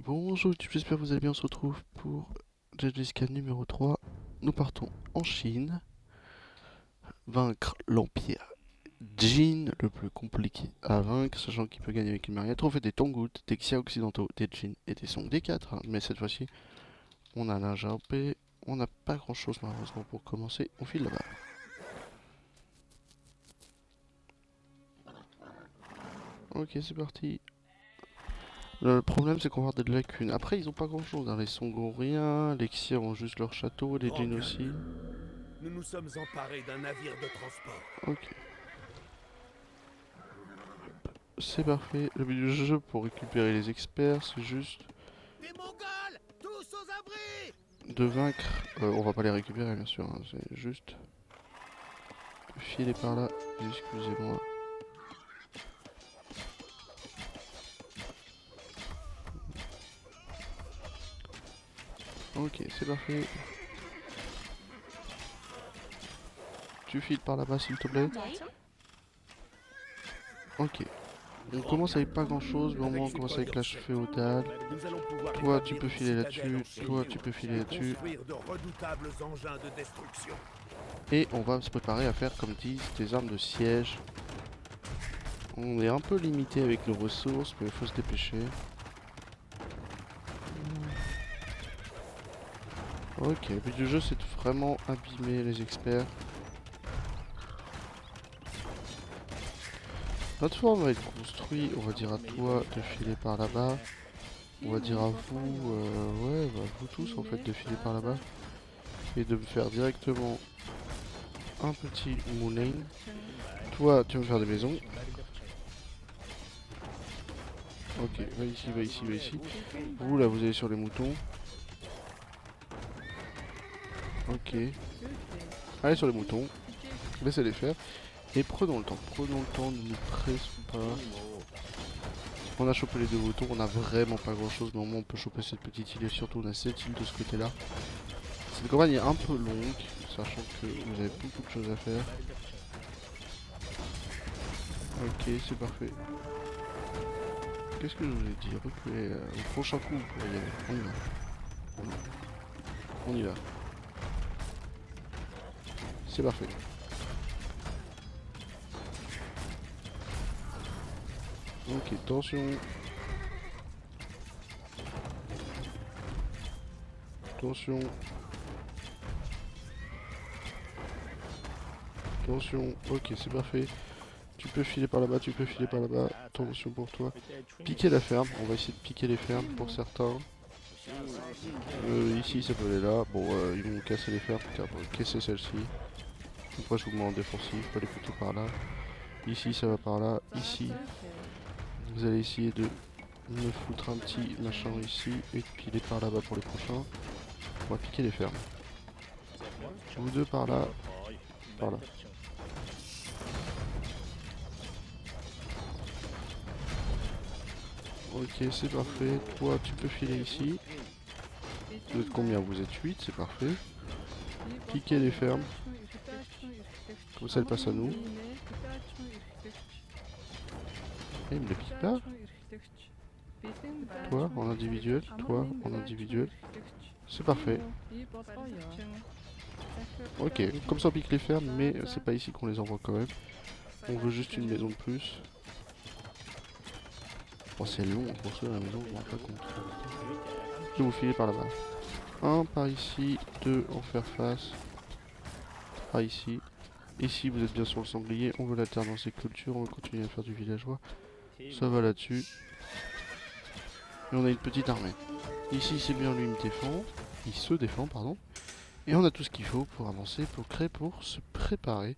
Bonjour YouTube, j'espère que vous allez bien, on se retrouve pour Gengis Khan numéro 3. Nous partons en Chine, vaincre l'Empire Jin, le plus compliqué à vaincre, sachant qu'il peut gagner avec une mariette. On fait des Tongout, des Xia occidentaux, des Jin et des Song, des 4. Mais cette fois-ci, on a l'Inja OP, on n'a pas grand chose malheureusement pour commencer, on file là-bas. Ok, c'est parti. Le problème c'est qu'on va avoir des lacunes. Après ils ont pas grand chose, hein. Les Song ont rien, les Xia ont juste leur château, les Jin Ranguin, aussi. nous nous sommes emparés d'un navire de transport. Ok. C'est parfait. Le but du jeu pour récupérer les experts, c'est juste Des Mongols! Tous aux abris! de vaincre. On va pas les récupérer, bien sûr, hein. C'est juste de filer par là. Excusez-moi. Ok, c'est parfait. Tu files par là-bas, s'il te plaît. Ok. On commence Ranguin, avec pas grand-chose, mais au moins on avec une commence avec première l'âge secte, féodal. nous allons pouvoir Toi, tu établir peux une filer citadelle en là-dessus. Toi, Chine tu peux filer et là-dessus. construire de redoutables engins de destruction. Et on va se préparer à faire, comme disent, des armes de siège. On est un peu limité avec nos ressources, mais il faut se dépêcher. Ok, le but du jeu c'est de vraiment abîmer les experts. Notre forme va être construit, on va dire à toi de filer par là-bas. On va dire à vous, ouais, bah, vous tous en fait de filer par là-bas. Et de me faire directement un petit moulin. Toi, tu vas me faire des maisons. Ok, va ici, va ici, va ici. Vous là, vous allez sur les moutons. Ok. Allez sur les moutons. Laissez-les faire. Et prenons le temps. Prenons le temps, ne nous pressons pas. On a chopé les deux moutons, on a vraiment pas grand chose, mais au moins on peut choper cette petite île et surtout on a cette île de ce côté là. Cette campagne est un peu longue, sachant que vous avez beaucoup de choses à faire. Ok, c'est parfait. Qu'est-ce que je vous ai dit? Reculez, au prochain coup vous pourrez y aller. On y va. On y va. C'est parfait. Ok, attention. Attention. Attention. Ok, c'est parfait. Tu peux filer par là-bas, tu peux filer par là-bas. Attention pour toi. Piquer la ferme, on va essayer de piquer les fermes pour certains. Ici ça peut aller là. Bon, ils vont casser les fermes, car on va casser celle-ci. Après je vous mets en défensif, pas les plutôt par là. Ici ça va par là. Ici, vous allez essayer de me foutre un petit machin ici et de piler par là-bas pour les prochains. On va piquer les fermes. Vous deux par là, par là. Ok, c'est parfait. Toi, tu peux filer ici. Vous êtes combien? Vous êtes 8, c'est parfait. Piquer les fermes. Comme ça, elle passe à nous. Et il me les pique pas. Toi, en individuel. Toi, en individuel. C'est parfait. Ok, comme ça on pique les fermes, mais c'est pas ici qu'on les envoie quand même. On veut juste une maison de plus. Oh, c'est long à construire la maison, je m'en rends pas compte. Je vais vous filer par là-bas. Un par ici, deux en faire face. Par ici. Ici, vous êtes bien sur le sanglier. On veut l'alternance des cultures. On va continuer à faire du villageois. Ça va là-dessus. Et on a une petite armée. Ici, c'est bien lui, il me défend. Il se défend, pardon. Et on a tout ce qu'il faut pour avancer, pour créer, pour se préparer.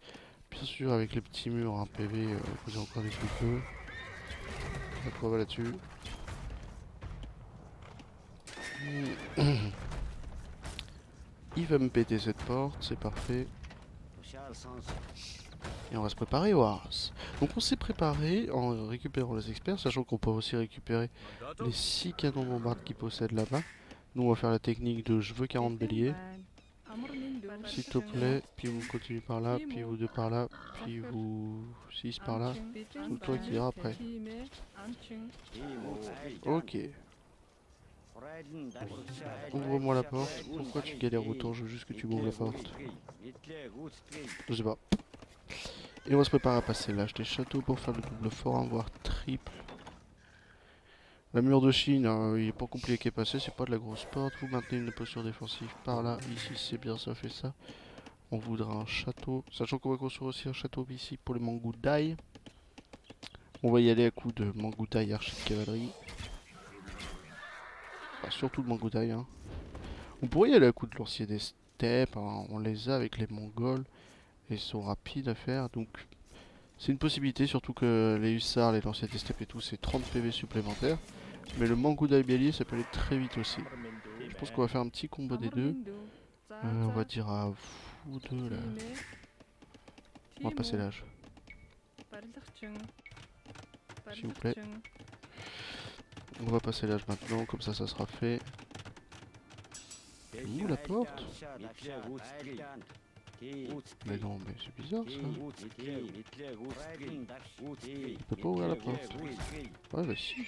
Bien sûr, avec les petits murs, un PV, vous avez encore des plus peu. La preuve là-dessus. Il va me péter cette porte, c'est parfait. Et on va se préparer au Haras. Donc on s'est préparé en récupérant les experts, sachant qu'on peut aussi récupérer les 6 canons bombardes qui possèdent là-bas. Nous on va faire la technique de je veux 40 béliers. S'il te plaît, puis vous continuez par là, puis vous deux par là, puis vous 6 par là. Tout toi qui ira après. Ok. Ouvre-moi la porte. Pourquoi tu galères autant? Je veux juste que tu m'ouvres la porte. Je sais pas. Et on va se préparer à passer l'âge des châteaux pour faire le double forum, voire triple. La mur de Chine, il est pas compliqué à passer, c'est pas de la grosse porte. Vous maintenez une posture défensive par là. Ici, c'est bien, ça fait ça. On voudra un château. Sachant qu'on va construire aussi un château ici pour les Mangudai. On va y aller à coup de Mangudai archi de cavalerie. Enfin, surtout de Mangudai. Hein. On pourrait y aller à coup de lancier des steppes. Hein. On les a avec les Mongols. Et ils sont rapides à faire. Donc c'est une possibilité. Surtout que les hussards, les lanciers des steppes et tout, c'est 30 PV supplémentaires. Mais le Mangudai bélier, ça peut aller très vite aussi. Je pense qu'on va faire un petit combo des deux. On va dire à vous deux là. On va passer l'âge. S'il vous plaît. On va passer l'âge maintenant, comme ça sera fait. Où la porte? Mais non, mais c'est bizarre ça. Je peux pas ouvrir la porte. Ouais, bah si.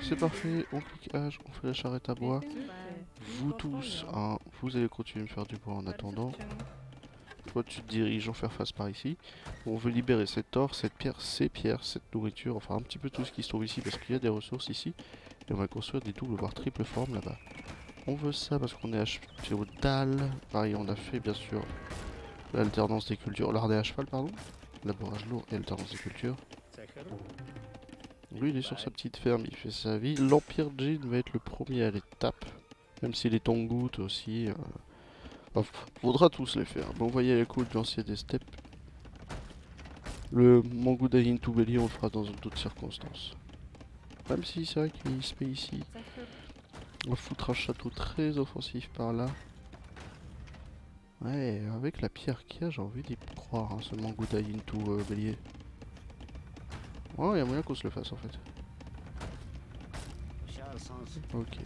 C'est parfait, on clique H, on fait la charrette à bois. Vous tous, hein, vous allez continuer à me faire du bois en attendant. Toi tu te diriges en faire face par ici. On veut libérer cet or, cette pierre, ces pierres, cette nourriture, enfin un petit peu tout ce qui se trouve ici parce qu'il y a des ressources ici. Et on va construire des doubles voire triples formes là-bas. On veut ça parce qu'on est acheté aux dalles. Pareil, on a fait bien sûr l'alternance des cultures, l'ardé à cheval pardon. Labourage lourd et alternance des cultures. Lui il est sur sa petite ferme, il fait sa vie. L'Empire Jin va être le premier à l'étape. Même si les Tongout aussi. Enfin, faudra tous les faire. Bon, vous voyez les coups de lancier des steppes. Le Mangudai Into Belly on le fera dans d'autres circonstances. Même si c'est vrai qu'il se met ici. On va foutre un château très offensif par là. Ouais, avec la pierre qu'il y a, j'ai envie d'y croire, hein, ce Mangudai Into Bélier. Ouais, il y a moyen qu'on se le fasse en fait. Ok.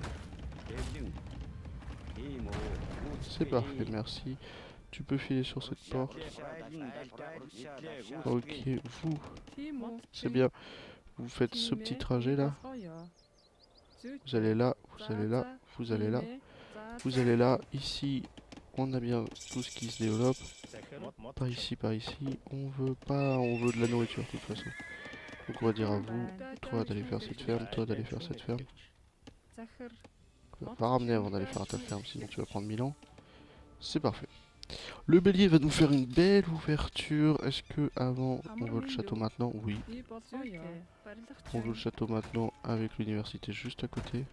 C'est parfait, merci. Tu peux filer sur cette porte. Ok, vous. C'est bien. Vous faites ce petit trajet là. Vous allez là, vous allez là, vous allez là. Vous allez là. Ici, on a bien tout ce qui se développe. Par ici, par ici. On veut pas, on veut de la nourriture de toute façon. Donc on va dire à vous, toi d'aller faire cette ferme, toi d'aller faire cette ferme. Va ramener avant d'aller faire ta ferme, sinon tu vas prendre 1000 ans. C'est parfait. Le bélier va nous faire une belle ouverture. Est-ce que avant on veut le château maintenant? Oui. On veut le château maintenant avec l'université juste à côté.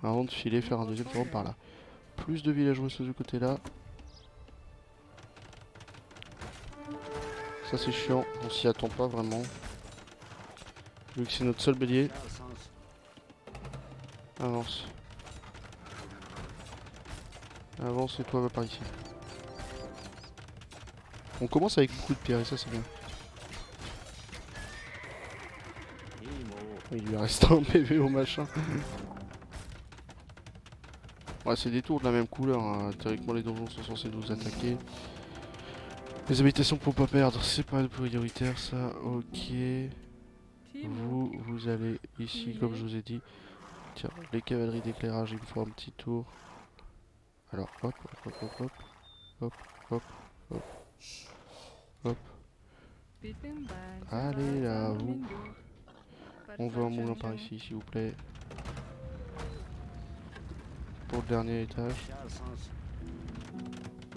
Avant de filer, faire un deuxième forum par là. Plus de villageois sur ce côté là. Ça c'est chiant, on s'y attend pas vraiment. Vu que c'est notre seul bélier. Avance. Avance et toi va par ici. On commence avec beaucoup de pierres et ça c'est bien. Il lui reste un PV au machin. Ouais, c'est des tours de la même couleur. Hein. Théoriquement les donjons sont censés nous attaquer. Les habitations pour pas perdre, c'est pas le prioritaire ça. Ok. Vous allez ici comme je vous ai dit. Tiens, les cavaleries d'éclairage, il me faut un petit tour. Alors hop, hop, hop, hop, hop, hop, hop, hop. Allez là, vous. On veut un moulin par ici, s'il vous plaît. Pour le dernier étage.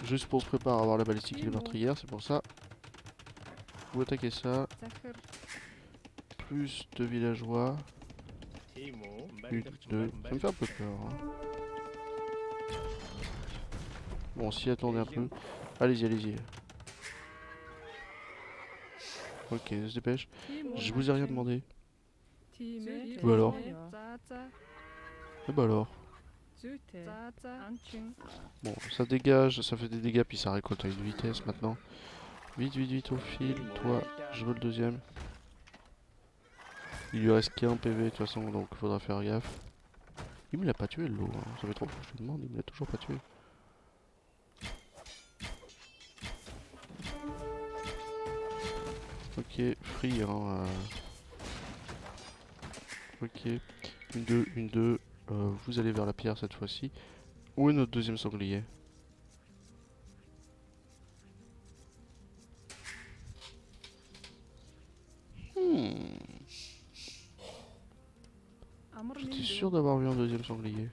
Juste pour se préparer à avoir la balistique et les meurtrières, c'est pour ça. Vous attaquez ça. Plus de villageois. Une, deux. Ça me fait un peu peur. Hein. Bon, s'y attendez un peu. Allez-y, allez-y. Ok, on se dépêche. Je vous ai rien demandé. Bah alors. Et bah alors. Bon, ça dégage, ça fait des dégâts, puis ça récolte à une vitesse maintenant. Vite, vite, vite au fil. Toi, je veux le deuxième. Il lui reste qu'un PV de toute façon, donc il faudra faire gaffe. Il me l'a pas tué le loup, hein. Ça fait 3 fois que je te demande, il me l'a toujours pas tué. Ok, free hein. Ok. Une, deux. Vous allez vers la pierre cette fois-ci. Où est notre deuxième sanglier? Hmm. J'étais sûr d'avoir vu un deuxième sanglier.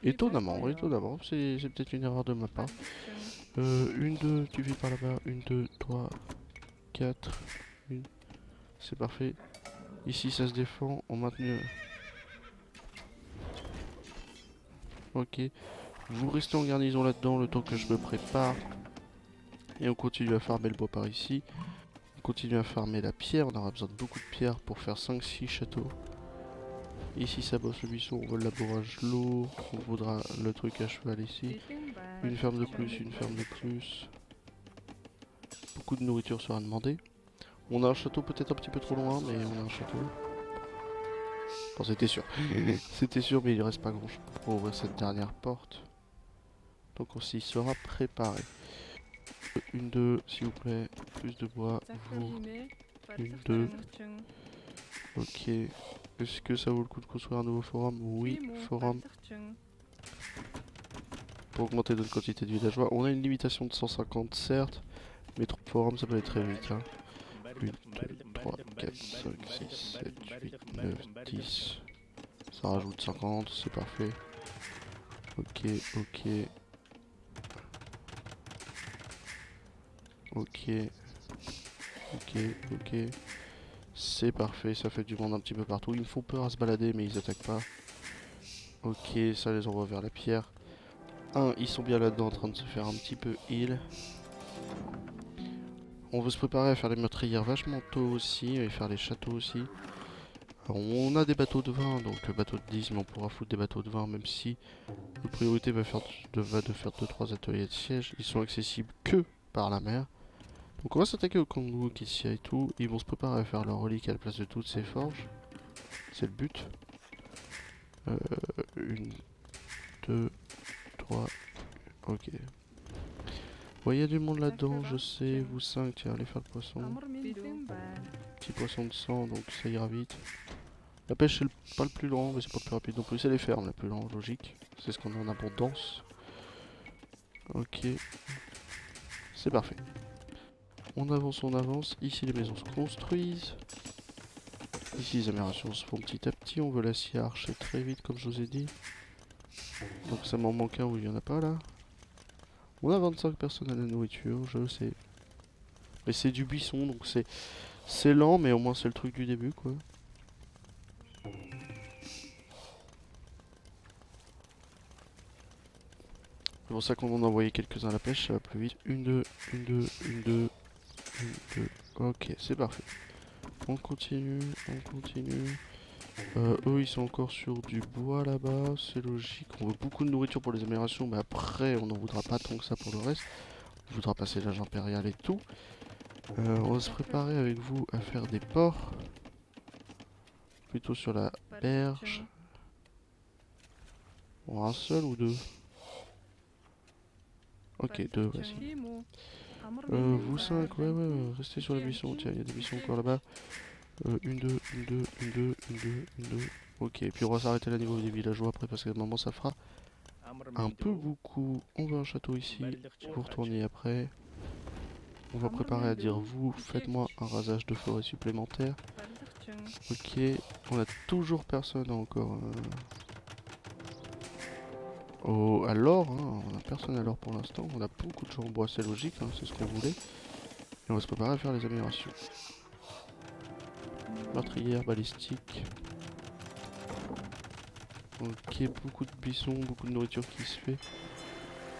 Étonnamment, étonnamment. C'est peut-être une erreur de ma part. Une, deux, tu vis par là-bas. Une, deux, trois, quatre. Une. C'est parfait. Ici, ça se défend. On maintient. Ok. Vous restez en garnison là-dedans le temps que je me prépare. Et on continue à farmer le bois par ici. On continue à farmer la pierre. On aura besoin de beaucoup de pierres pour faire 5-6 châteaux. Ici, ça bosse le buisson. On veut le labourage lourd. On voudra le truc à cheval ici. Une ferme de plus, une ferme de plus. Beaucoup de nourriture sera demandée. On a un château peut-être un petit peu trop loin, mais on a un château. Enfin, c'était sûr. C'était sûr, mais il ne reste pas grand-chose pour ouvrir cette dernière porte. Donc on s'y sera préparé. Une, deux, s'il vous plaît. Plus de bois. Vous. Une, deux. Ok. Est-ce que ça vaut le coup de construire un nouveau forum? Oui, forum. Pour augmenter notre quantité de villageois. On a une limitation de 150, certes. Mais trop de forums, ça peut aller très vite. Hein. 1, 2, 3, 4, 5, 6, 7, 8, 9, 10. Ça rajoute 50, c'est parfait. Ok, ok. Ok. Ok, ok. C'est parfait, ça fait du monde un petit peu partout. Ils me font peur à se balader, mais ils attaquent pas. Ok, ça les envoie vers la pierre. Ils sont bien là-dedans en train de se faire un petit peu heal. On veut se préparer à faire les meurtrières vachement tôt aussi, et faire les châteaux aussi. Alors, on a des bateaux de 20, donc bateaux de 10, mais on pourra foutre des bateaux de 20, même si la priorité va de faire 2-3 ateliers de siège. Ils sont accessibles que par la mer. Donc on va s'attaquer aux kangourous qui s'y et tout. Ils vont se préparer à faire leur relique à la place de toutes ces forges. C'est le but. Une, deux, trois. Ok. Ouais, il y a du monde là-dedans, je sais. Vous 5, tiens, allez faire le poisson. Petit poisson de sang, donc ça ira vite. La pêche, c'est pas le plus lent, mais c'est pas le plus rapide non plus. C'est les fermes, la plus lente, logique. C'est ce qu'on a en abondance. Ok. C'est parfait. On avance, on avance. Ici, les maisons se construisent. Ici, les améliorations se font petit à petit. On veut l'acier à archer très vite, comme je vous ai dit. Donc ça m'en manque un où il n'y en a pas, là. On a 25 personnes à la nourriture, je sais. Mais c'est du buisson, donc c'est lent, mais au moins c'est le truc du début, quoi. C'est pour ça qu'on en a envoyé quelques-uns à la pêche, ça va plus vite. Une, deux, une, deux, une, deux, une, deux. Ok, c'est parfait. On continue, on continue. Eux, ils sont encore sur du bois là-bas, c'est logique. On veut beaucoup de nourriture pour les améliorations, mais après, on n'en voudra pas tant que ça pour le reste. On voudra passer l'âge impérial et tout. On va se préparer avec vous à faire des ports. Plutôt sur la berge. Bon, un seul ou deux? Ok, deux, vas-y. Vous 5, ouais, restez sur les buissons. Tiens, il y a des buissons encore là-bas. Une, deux, une, deux, une, deux, une, deux, une, deux. Ok, puis on va s'arrêter là au niveau des villageois après parce qu'à un moment ça fera un peu beaucoup. On veut un château ici. Vous retournez après. On va préparer à dire vous, faites-moi un rasage de forêt supplémentaire. Ok, on a toujours personne encore. À l'or, hein. On a personne à l'or pour l'instant. On a beaucoup de gens en bois, c'est logique, hein, c'est ce qu'on voulait. Et on va se préparer à faire les améliorations. Meurtrière, balistique. Ok, beaucoup de buissons, beaucoup de nourriture qui se fait.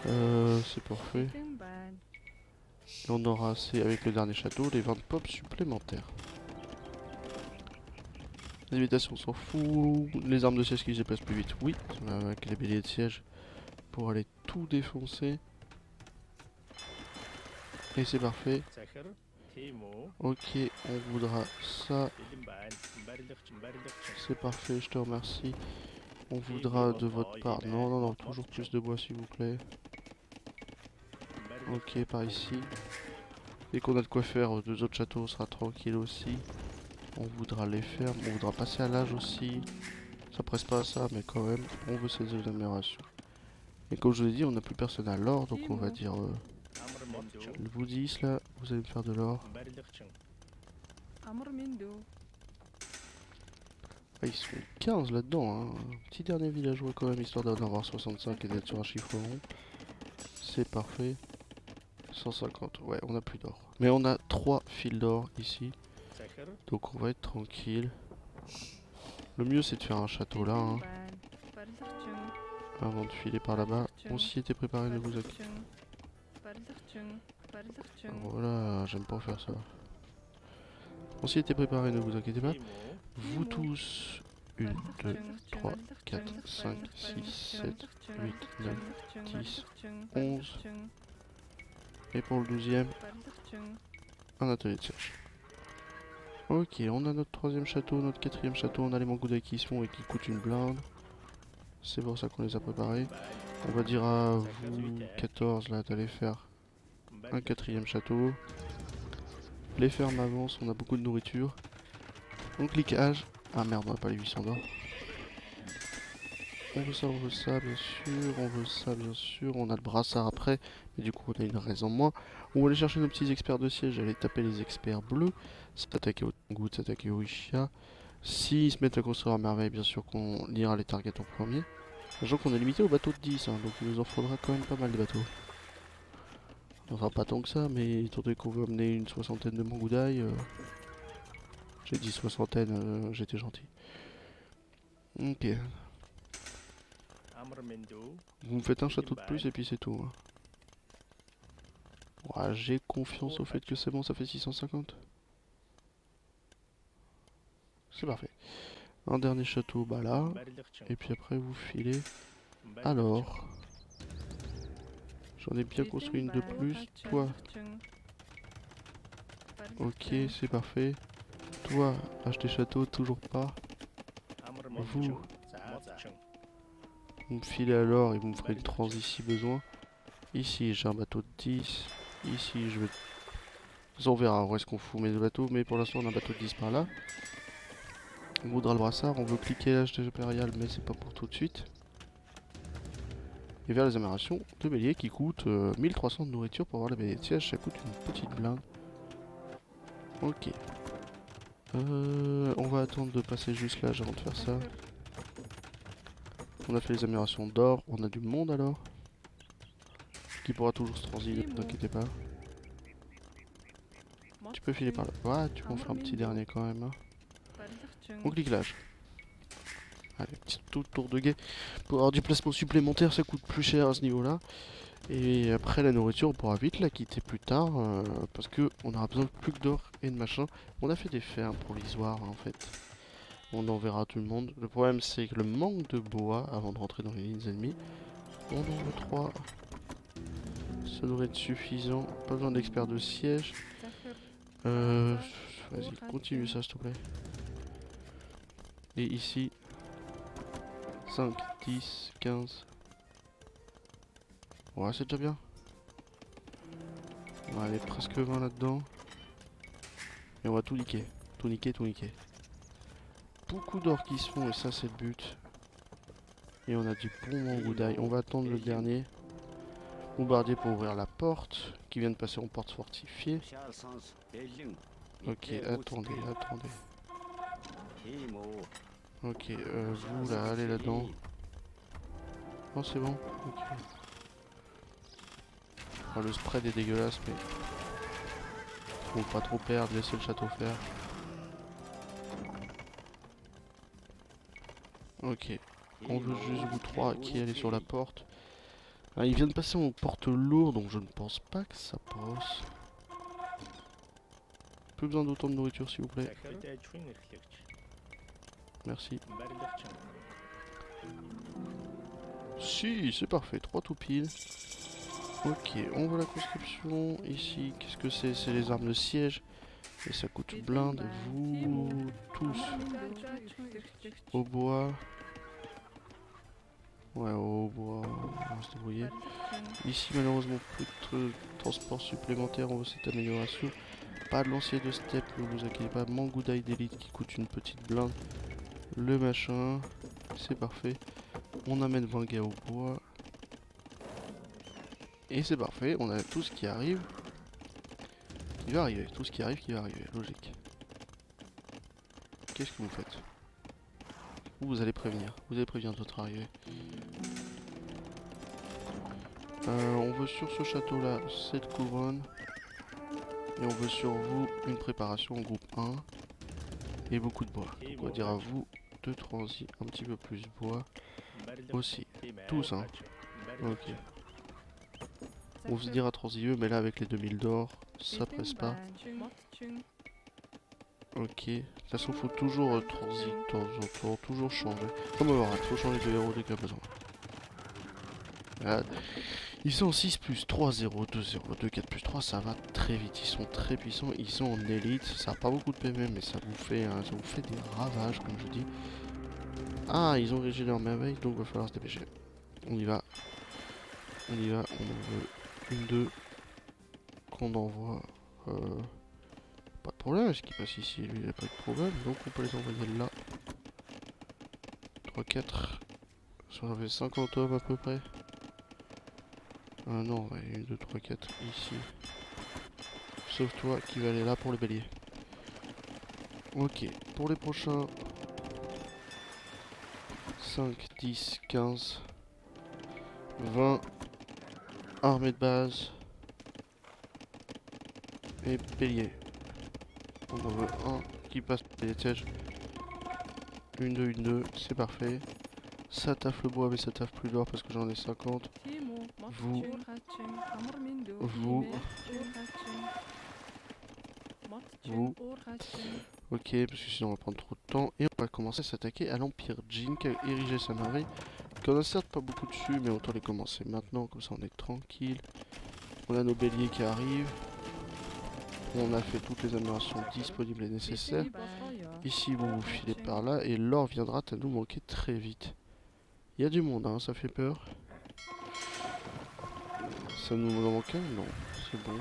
C'est parfait. Et on aura assez avec le dernier château, les 20 pop supplémentaires. Les habitations, on s'en fout. Les armes de siège qui se déplacent plus vite, oui. Avec les béliers de siège pour aller tout défoncer. Et c'est parfait. Ok, on voudra ça. C'est parfait, je te remercie. On voudra de votre part... Non, non, non, toujours plus de bois s'il vous plaît. Ok, par ici. Dès qu'on a de quoi faire 2 autres châteaux, on sera tranquille aussi. On voudra les faire, on voudra passer à l'âge aussi. Ça presse pas à ça, mais quand même, on veut ces améliorations. Et comme je vous ai dit, on n'a plus personne à l'or, donc on va dire vous 10 là, vous allez me faire de l'or. Ah, ils sont 15 là-dedans, hein. Un petit dernier villageois quand même, histoire d'en avoir 65 et d'être sur un chiffre rond. C'est parfait. 150, ouais, on a plus d'or. Mais on a 3 fils d'or ici, donc on va être tranquille. Le mieux c'est de faire un château là, hein, avant de filer par là-bas. On s'y était préparé, ne vous inquiétez pas. Voilà, j'aime pas faire ça. On s'y était préparé, ne vous inquiétez pas. Vous tous, 1, 2, 3, 4, 5, 6, 7, 8, 9, 10, 11. Et pour le 12e, un atelier de siège. Ok, on a notre 3e château, notre 4e château, on a les mangoudais qui se font et qui coûtent une blinde. C'est pour ça qu'on les a préparés. On va dire à vous 14 là d'aller faire un 4e château. Les fermes avancent, on a beaucoup de nourriture. On clique H. Ah merde, on n'a pas les 800 d'or. On veut ça bien sûr, on veut ça bien sûr, on a le brassard après, mais du coup on a une raison de moins. On va aller chercher nos petits experts de siège, aller taper les experts bleus, s'attaquer au Tangout, s'attaquer au Ishia. S'ils se mettent à construire à merveille, bien sûr qu'on ira les targets en premier. Sachant qu'on est limité aux bateaux de 10, hein, donc il nous en faudra quand même pas mal de bateaux. Enfin pas tant que ça, mais étant donné qu'on veut amener une 60aine de mangoudaï, j'ai dit 60aine, j'étais gentil. Ok. Vous me faites un château de plus et puis c'est tout. Hein. Ouais, j'ai confiance au fait que c'est bon, ça fait 650. C'est parfait. Un dernier château, bah là. Et puis après vous filez. Alors. J'en ai bien construit une de plus. Toi. Ok, c'est parfait. Toi, acheter château, toujours pas. Vous. Vous me filez alors et vous me ferez une transi si besoin. Ici, j'ai un bateau de 10. Ici, je vais... On verra où est-ce qu'on fout mes deux bateaux. Mais pour l'instant, on a un bateau de 10 par là. On voudra le brassard. On veut cliquer l'âge impérial, mais c'est pas pour tout de suite. Et vers les améliorations de bélier qui coûtent 1300 de nourriture pour avoir la bélier de siège. Ça coûte une petite blinde. Ok. On va attendre de passer juste l'âge avant de faire ça. On a fait les améliorations d'or. On a du monde alors. Qui pourra toujours se transiter, ne t'inquiétez pas. Tu peux filer par là. Ouais, tu peux en faire un petit dernier quand même. Hein. On clique l'âge. Allez, petit tour de guet. Pour avoir du placement supplémentaire, ça coûte plus cher à ce niveau-là. Et après la nourriture, on pourra vite la quitter plus tard. Parce que on aura besoin de plus que d'or et de machin. On a fait des fermes provisoires en fait. On enverra tout le monde. Le problème c'est que le manque de bois avant de rentrer dans les lignes ennemies. On en veut 3. Ça devrait être suffisant. Pas besoin d'experts de siège. Vas-y, continue ça s'il te plaît. Et ici, 5, 10, 15. Ouais, c'est déjà bien. On va aller presque 20 là-dedans. Et on va tout niquer. Tout niquer, tout niquer. Beaucoup d'or qui se font et ça c'est le but. Et on a du bon mangoudaï. On va attendre le dernier. Bombardier pour ouvrir la porte. Qui vient de passer en porte fortifiée. Ok, attendez. Ok, vous là, allez là-dedans. Oh, c'est bon. Ok. Oh, le spread est dégueulasse, mais faut pas trop perdre, laisser le château faire. Ok, on veut juste vous trois qui allez sur la porte. Ah, il vient de passer en porte lourde, donc je ne pense pas que ça passe. Plus besoin d'autant de nourriture s'il vous plaît. Merci. Si, c'est parfait, 3 tout pile. Ok, on voit la conscription. Ici, qu'est-ce que c'est? C'est les armes de siège. Et ça coûte blinde. Vous tous au bois. Ouais, au bois, on va se débrouiller. Ici, malheureusement, plus de transport supplémentaire, on veut cette amélioration. Pas de lancier de steppe, ne vous inquiétez pas. Mangoudaï d'élite qui coûte une petite blinde. Le machin, c'est parfait. On amène 20 gars au bois. Et c'est parfait, on a tout ce qui arrive. Qui va arriver, tout ce qui arrive qui va arriver, logique. Qu'est-ce que vous faites? Vous allez prévenir, votre arrivée. On veut sur ce château là 7 couronnes. Et on veut sur vous une préparation en groupe 1. Et beaucoup de bois. Donc on va dire à vous de transi, un petit peu plus bois. Aussi. Tous hein. Ok. On se dira transieux mais là avec les 2000 d'or, ça presse pas. Ok. De toute façon faut toujours transi de temps en temps, toujours changer. Comme on va faut changer de héros dès qu'il y a besoin. Voilà. Ils sont en 6 plus 3, 0, 2, 0, 2, 4 plus 3, ça va très vite, ils sont très puissants, ils sont en élite, ça a pas beaucoup de PV mais ça vous fait des ravages comme je dis. Ah, ils ont régé leur merveille, donc va falloir se dépêcher. On y va, on y va, on en veut une, deux, qu'on envoie, pas de problème, ce qui passe ici, lui il a pas de problème, donc on peut les envoyer là. 3, 4, ça en fait 50 hommes à peu près. Ah non, 1, 2, 3, 4 ici. Sauf toi qui va aller là pour le bélier. Ok, pour les prochains 5, 10, 15, 20 armée de base et bélier. On en veut un qui passe les sièges. Une, deux, c'est parfait. Ça taffe le bois mais ça taffe plus d'or parce que j'en ai 50. Vous, vous, vous. Ok, parce que sinon on va prendre trop de temps. Et on va commencer à s'attaquer à l'Empire Jin qui a érigé sa merveille. Qu'on a certes pas beaucoup dessus, mais autant les commencer maintenant, comme ça on est tranquille. On a nos béliers qui arrivent. On a fait toutes les améliorations disponibles et nécessaires. Ici vous vous filez par là et l'or viendra à nous manquer très vite. Il y a du monde, hein, ça fait peur. Ça nous en manque un? Non, c'est bon.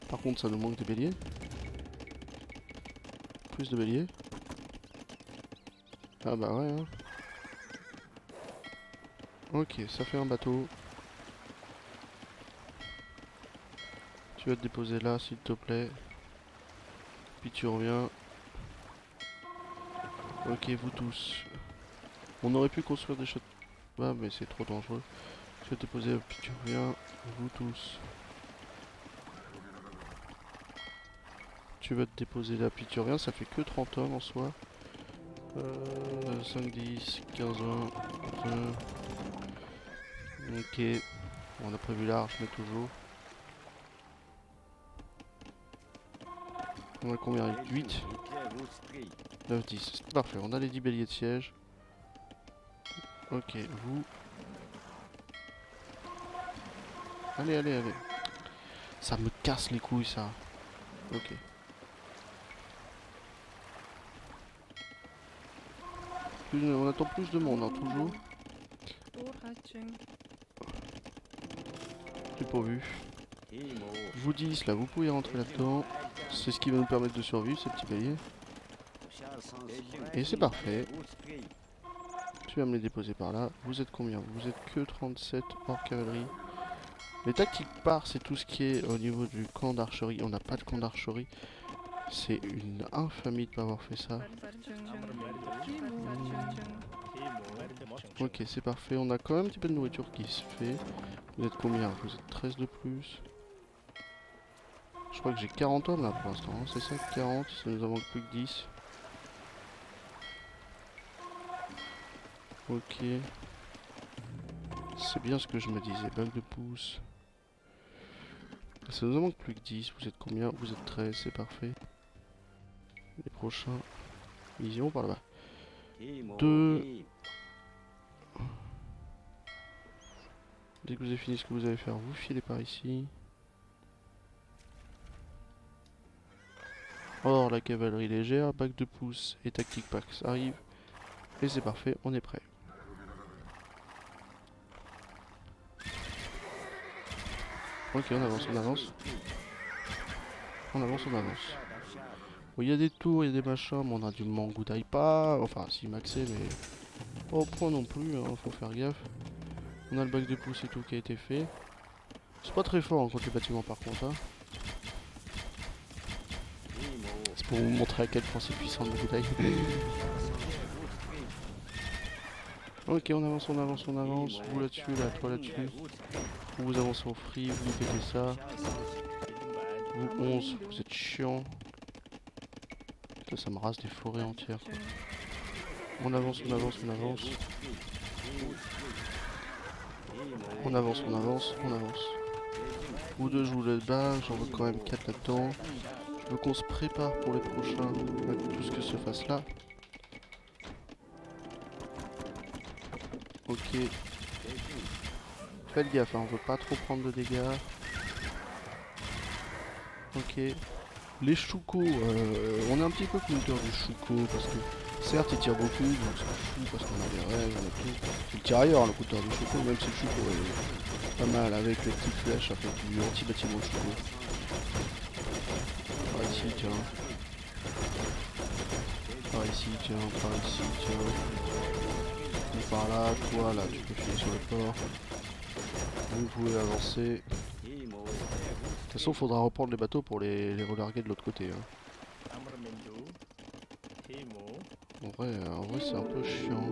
Par contre ça nous manque des béliers. Plus de béliers. Ah bah ouais hein. Ok, ça fait un bateau. Tu vas te déposer là s'il te plaît. Puis tu reviens. Ok, vous tous. On aurait pu construire des châteaux. Ah mais c'est trop dangereux. Je vais te déposer puis tu reviens. Vous tous. Tu vas te déposer là puis tu reviens. Ça fait que 30 hommes en soi. 5, 10, 15, 20, 21. Ok. On a prévu large mais toujours. On a combien? 8, 9, 10. C'est parfait. On a les 10 béliers de siège. Ok, vous. Allez, allez, allez. Ça me casse les couilles ça. Ok. On attend plus de monde, hein, toujours. J'ai pas vu. Vous 10 là, vous pouvez rentrer là-dedans. C'est ce qui va nous permettre de survivre, ces petits béliers. Et c'est parfait. Tu vas me les déposer par là. Vous êtes combien? Vous êtes que 37 hors cavalerie. Les tactiques par, c'est tout ce qui est au niveau du camp d'archerie. On n'a pas de camp d'archerie. C'est une infamie de pas avoir fait ça. Ok, c'est parfait. On a quand même un petit peu de nourriture qui se fait. Vous êtes combien? Vous êtes 13 de plus. Je crois que j'ai 40 hommes là pour l'instant. Hein. C'est ça, 40. Ça nous en manque plus que 10. Ok. C'est bien ce que je me disais. Bague de pouce. Ça nous en manque plus que 10. Vous êtes combien? Vous êtes 13. C'est parfait. Les prochains. Ils iront par là-bas. 2. Dès que vous avez fini ce que vous allez faire, vous filez par ici. Or, la cavalerie légère, bac de pouce et tactique pax arrive. Et c'est parfait, on est prêt. Ok, on avance, on avance. On avance, on avance. Bon, il y a des tours, il y a des machins, mais on a du Mangudai pas. Enfin, si maxé, mais pas au point non plus, hein, faut faire gaffe. On a le bac de pouce et tout qui a été fait. C'est pas très fort hein, contre les bâtiments par contre. Hein. C'est pour vous montrer à quel point c'est puissant le Mangudai. Ok, on avance, on avance, on avance. Vous là-dessus, là, toi là-dessus. Vous avancez au free, vous pétez ça. Vous 11, vous êtes chiant. Putain, ça me rase des forêts entières. On avance, on avance, on avance. On avance, on avance, on avance. Vous deux, je vous laisse bas, j'en veux quand même 4 là-dedans. Je veux qu'on se prépare pour les prochains, avec tout ce que se fasse là. Ok. Faites gaffe, hein, on veut pas trop prendre de dégâts. Ok. Les choucos, on est un petit peu counter du chouco parce que certes il tire beaucoup, donc c'est fou parce qu'on a des rêves, on a tout. Il tire ailleurs le counter du chouco, même si le chouco est pas mal avec les petites flèches, ça fait du anti-bâtiment de chouco. Par ici, tiens. Par ici, tiens, par ici, tiens. Et par là, toi là, tu peux filer sur le port. Vous pouvez avancer. De toute façon, il faudra reprendre les bateaux pour les relarguer de l'autre côté. Hein. En vrai c'est un peu chiant.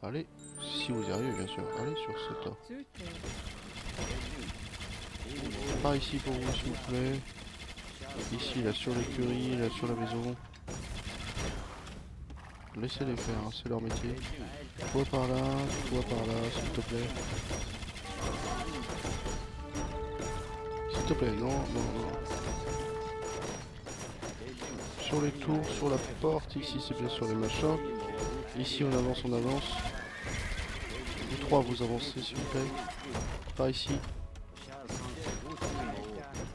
Allez, si vous y arrivez bien sûr. Allez sur ce tas. Par ici pour vous s'il vous plaît. Ici, là sur l'écurie, là sur la maison. Laissez-les faire, hein, c'est leur métier. Toi par là, s'il te plaît. S'il te plaît, non, non, non. Sur les tours, sur la porte, ici c'est bien sûr les machins. Ici on avance, on avance. Vous trois vous avancez s'il vous plaît. Par ici.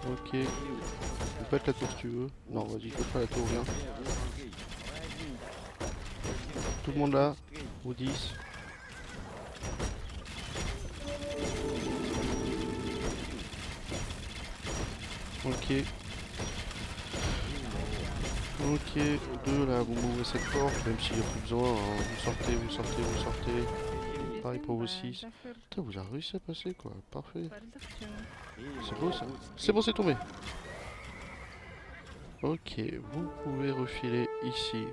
Ok. On pète la tour si tu veux. Non vas-y, fais pas la tour, viens. Tout le monde là. Vous 10. Ok. Ok, 2 là, vous m'ouvrez cette porte, même s'il n'y a plus besoin, hein. Vous sortez, vous sortez, vous sortez. Pareil pour vous 6. Putain, vous avez réussi à passer quoi, parfait. C'est beau ça. C'est bon, c'est tombé. Ok, vous pouvez refiler ici.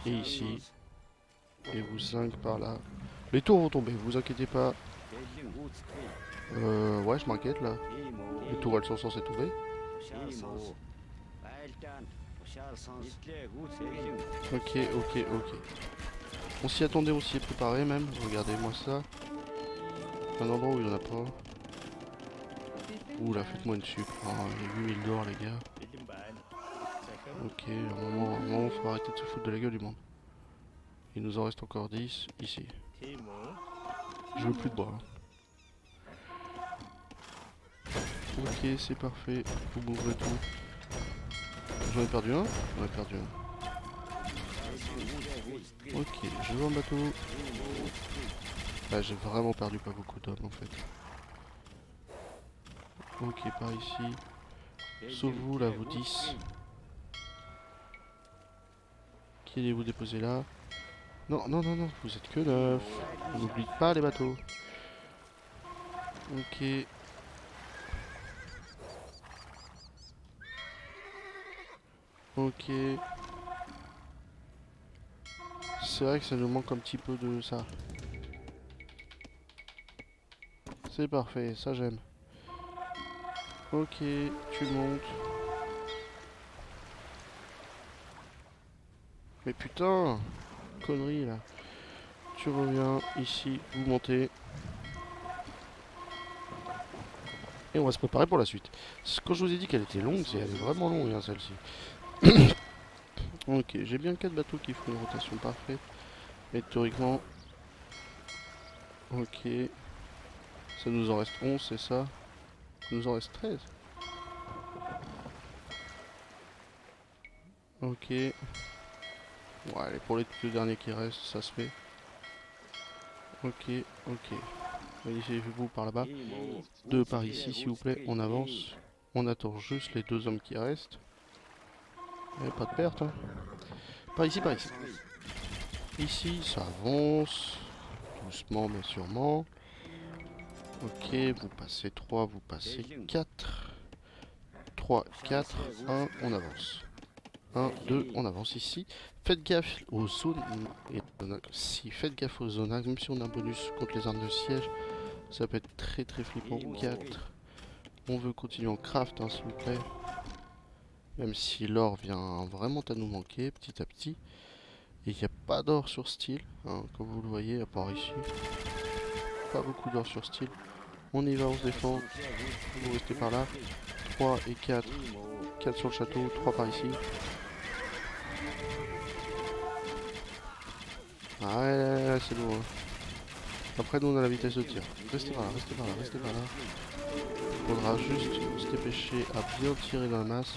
Et ici. Et vous 5 par là. Les tours vont tomber, vous inquiétez pas. Ouais, je m'inquiète là. Les tours elles sont censées tomber. Ok, ok, ok. On s'y attendait, on s'y est préparé même. Regardez-moi ça. Un endroit où il n'y en a pas. Ouh là, faites-moi une sup. Oh, il y a 8000 d'or les gars. Ok, à un moment, faut arrêter de se foutre de la gueule du monde. Il nous en reste encore 10 ici. Je veux plus de bois. Ok, c'est parfait. Vous m'ouvrez tout. J'en ai perdu un. J'en ai perdu un. Ok, je veux un bateau. Ah, j'ai vraiment perdu pas beaucoup d'hommes en fait. Ok, par ici. Sauf vous là, vous 10. Qui allez-vous déposer là? Non, non, non, non, vous êtes que 9. On n'oublie pas les bateaux. Ok. Ok. C'est vrai que ça nous manque un petit peu de ça. C'est parfait, ça j'aime. Ok, tu montes. Mais putain, connerie là. Tu reviens ici, vous montez. Et on va se préparer pour la suite. Quand je vous ai dit qu'elle était longue, elle est vraiment longue hein, celle-ci. Ok, j'ai bien 4 bateaux qui font une rotation parfaite. Et théoriquement... Ok. Ça nous en reste 11, c'est ça? Ça nous en reste 13. Ok. Bon, allez, pour les deux derniers qui restent, ça se fait. Ok, ok. Dirigez-vous par là-bas. 2 par ici, s'il vous plaît. On avance. On attend juste les 2 hommes qui restent. Et pas de perte, hein. Par ici, par ici. Ici, ça avance. Doucement, mais sûrement. Ok, vous passez 3, vous passez 4. 3, 4, 1, on avance. 1, 2, on avance ici. Faites gaffe aux zones. Si, faites gaffe aux zones, même si on a un bonus contre les armes de siège, ça peut être très très flippant. 4. On veut continuer en craft, hein, s'il vous plaît. Même si l'or vient vraiment à nous manquer petit à petit. Et il n'y a pas d'or sur style, hein, comme vous le voyez, à part ici. Pas beaucoup d'or sur style. On y va, on se défend. Vous restez par là. 3 et 4. 4 sur le château, 3 par ici. Ah ouais, c'est lourd. Hein. Après, nous on a la vitesse de tir. Restez par là, restez par là, restez par là. Il faudra juste se dépêcher à bien tirer dans la masse.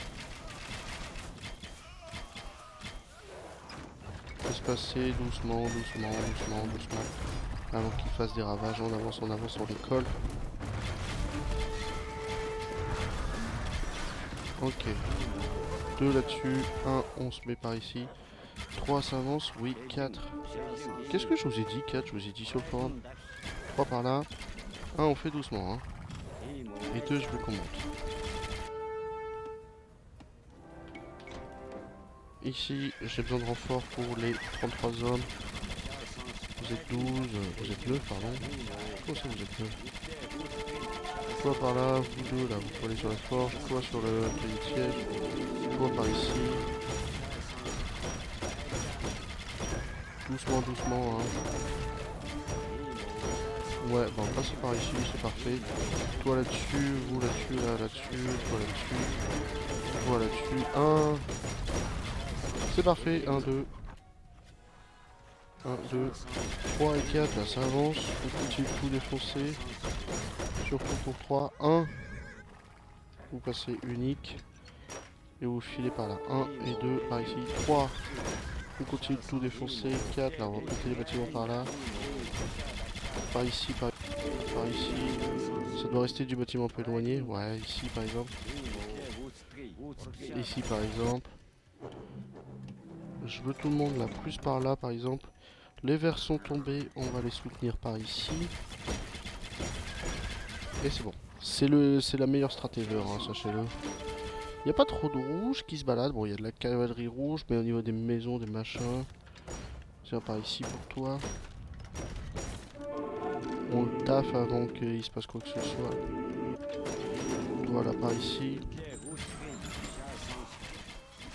Se passer doucement, doucement, doucement, doucement. Avant qu'il fasse des ravages. On avance, on les colle. Ok. 2 là-dessus. 1, on se met par ici. 3, ça avance. Oui, 4. Qu'est-ce que je vous ai dit 4, je vous ai dit sur le forum. 3 par là. 1, on fait doucement. Hein. Et 2, je veux qu'on monte. Ici, j'ai besoin de renfort pour les 33 hommes. Vous êtes 12, vous êtes 9, pardon. Comment ça, vous êtes 9? Toi par là, vous deux, là, vous pouvez aller sur la forge. Toi sur le cahier de siège. Toi par ici. Doucement, doucement, hein. Ouais, bon, on passe par ici, c'est parfait. Toi là-dessus, vous là-dessus, là, là-dessus, toi là-dessus, toi là-dessus. 1. C'est parfait, 1, 2. 1, 2, 3 et 4, là ça avance. On continue de tout défoncer. Surtout pour 3. 1. Vous passez unique. Et vous filez par là. 1 et 2 par ici. 3. On continue de tout défoncer. 4. Là on va péter les bâtiments par là. Par ici, par ici. Ça doit rester du bâtiment un peu éloigné. Ouais, ici par exemple. Ici par exemple. Je veux tout le monde là. Plus par là par exemple. Les verts sont tombés. On va les soutenir par ici. Et c'est bon. C'est la meilleure stratégie, hein, sachez-le. Il n'y a pas trop de rouge qui se balade. Bon, il y a de la cavalerie rouge, mais au niveau des maisons, des machins. Tiens, par ici pour toi. On le taffe avant qu'il se passe quoi que ce soit. Voilà, par ici.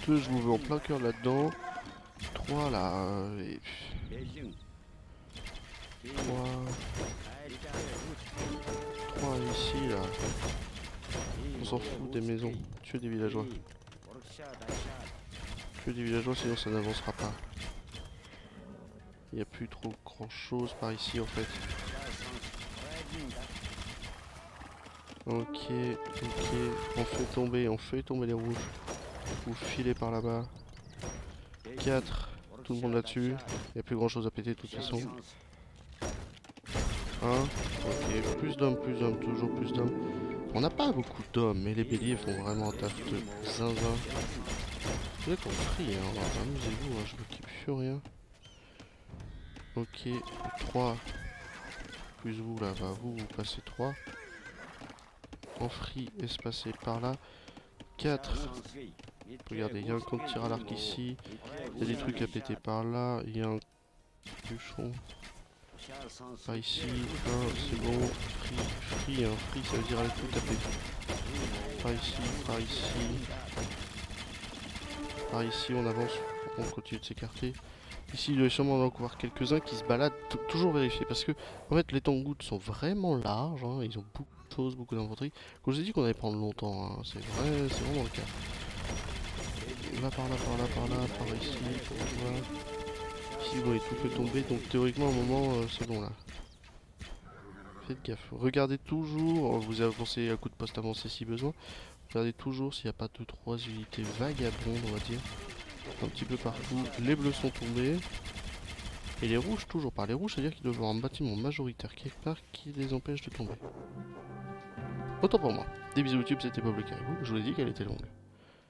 2, je vous veux en plein cœur là-dedans. 3 là. Et... 3 ici là. On s'en fout des maisons. Tuer des villageois. Tuer des villageois, sinon ça n'avancera pas. Il n'y a plus trop grand chose par ici en fait. Ok, ok. On fait tomber les rouges. Vous filez par là-bas. 4. Tout le monde là-dessus. Il n'y a plus grand chose à péter de toute façon. 1. Ok, plus d'hommes, toujours plus d'hommes. On n'a pas beaucoup d'hommes, mais les béliers font vraiment un taf de zinzin. Vous êtes compris, hein, amusez-vous, hein, je m'occupe plus rien. Ok, 3. Plus vous là, bah vous passez 3. En free, espacé par là. 4. Regardez, il y a un camp de tir à l'arc ici. Il y a des trucs à péter par là. Il y a un bûcheron. Par ici. 1, c'est bon. Free, hein. Free, ça veut dire aller tout taper. Par ici, par ici. Par ici, on avance. On continue de s'écarter. Ici, il doit sûrement en avoir quelques-uns qui se baladent. Toujours vérifier. Parce que, en fait, les tanks sont vraiment larges. Hein. Ils ont beaucoup de choses, beaucoup d'infanterie. Quand je vous ai dit qu'on allait prendre longtemps, hein, c'est vraiment le cas. Là, par là, par là, par là, par ici. Voilà. Ici, bon, il tout fait tomber. Donc, théoriquement, à un moment, c'est bon là. Faites gaffe. Regardez toujours. Vous avancez à coup de poste avancé si besoin. Regardez toujours s'il n'y a pas 2-3 unités vagabondes, on va dire. Un petit peu partout. Les bleus sont tombés. Et les rouges, toujours pas. Les rouges, c'est-à-dire qu'ils doivent avoir un bâtiment majoritaire quelque part qui les empêche de tomber. Autant pour moi. Des bisous YouTube, c'était pas bloqué avec vous. Je vous ai dit qu'elle était longue.